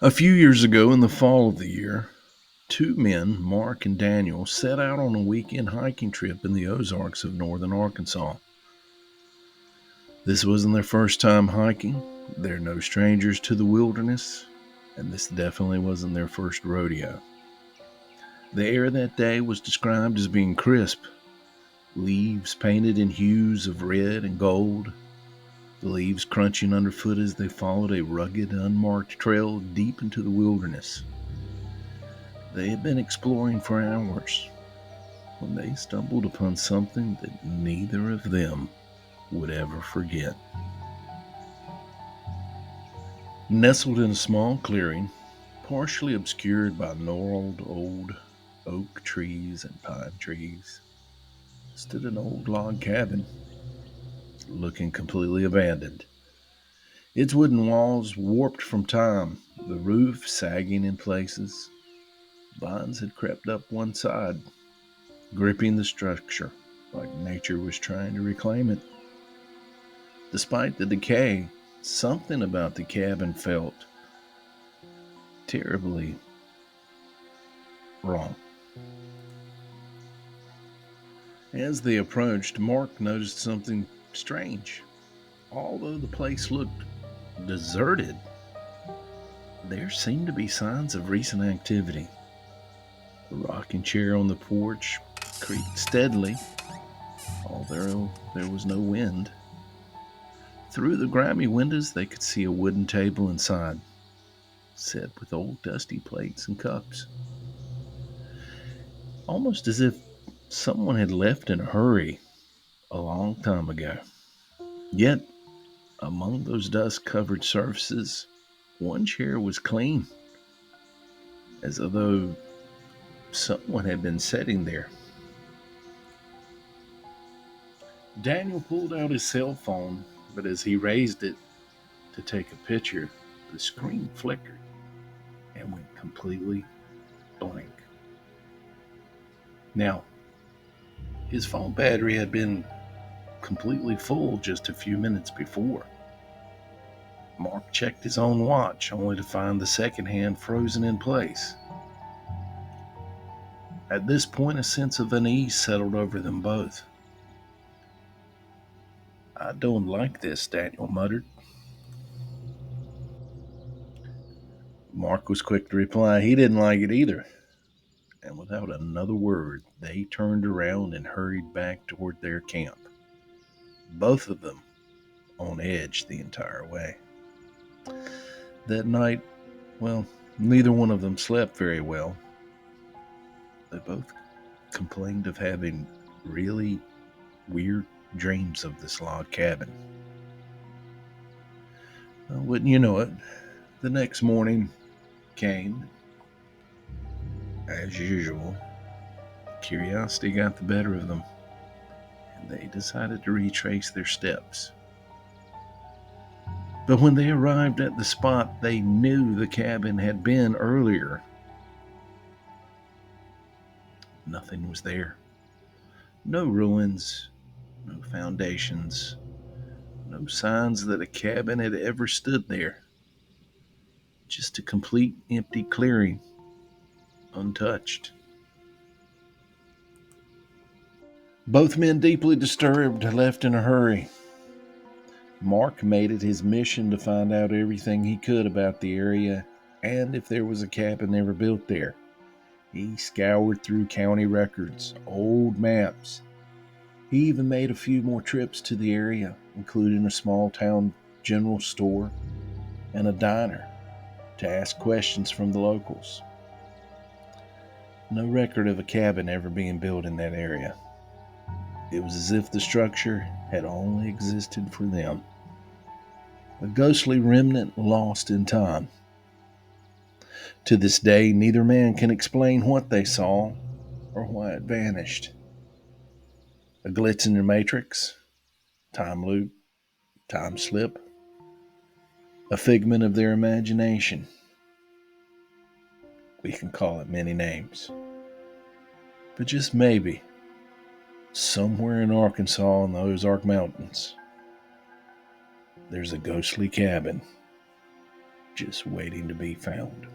A few years ago, in the fall of the year, two men, Mark and Daniel, set out on a weekend hiking trip in the Ozarks of northern Arkansas. This wasn't their first time hiking, they're no strangers to the wilderness, and this definitely wasn't their first rodeo. The air that day was described as being crisp, leaves painted in hues of red and gold, the leaves crunching underfoot as they followed a rugged, unmarked trail deep into the wilderness. They had been exploring for hours when they stumbled upon something that neither of them would ever forget. Nestled in a small clearing, partially obscured by gnarled old oak trees and pine trees, stood an old log cabin, looking completely abandoned. Its wooden walls warped from time, the roof sagging in places. Vines had crept up one side, gripping the structure like nature was trying to reclaim it. Despite the decay, something about the cabin felt terribly wrong. As they approached, Mark noticed something strange. Although the place looked deserted, there seemed to be signs of recent activity. The rocking chair on the porch creaked steadily, although there was no wind. Through the grimy windows, they could see a wooden table inside, set with old dusty plates and cups, almost as if someone had left in a hurry a long time ago. Yet, among those dust covered surfaces, one chair was clean, as though someone had been sitting there. Daniel pulled out his cell phone, but as he raised it to take a picture, the screen flickered and went completely blank. Now, his phone battery had been completely full just a few minutes before. Mark checked his own watch, only to find the second hand frozen in place. At this point, a sense of unease settled over them both. "I don't like this," Daniel muttered. Mark was quick to reply he didn't like it either. And without another word, they turned around and hurried back toward their camp, both of them on edge the entire way. That night, well, neither one of them slept very well. They both complained of having really weird dreams of this log cabin. Well, wouldn't you know it, the next morning came. As usual, curiosity got the better of them, and they decided to retrace their steps. But when they arrived at the spot they knew the cabin had been earlier, nothing was there. No ruins, no foundations, no signs that a cabin had ever stood there. Just a complete empty clearing, untouched. Both men, deeply disturbed, left in a hurry. Mark made it his mission to find out everything he could about the area and if there was a cabin ever built there. He scoured through county records, old maps. He even made a few more trips to the area, including a small town general store and a diner, to ask questions from the locals. No record of a cabin ever being built in that area. It was as if the structure had only existed for them. A ghostly remnant lost in time. To this day, neither man can explain what they saw or why it vanished. A glitch in the matrix, time loop, time slip, a figment of their imagination. We can call it many names. But just maybe, somewhere in Arkansas in the Ozark Mountains, there's a ghostly cabin just waiting to be found.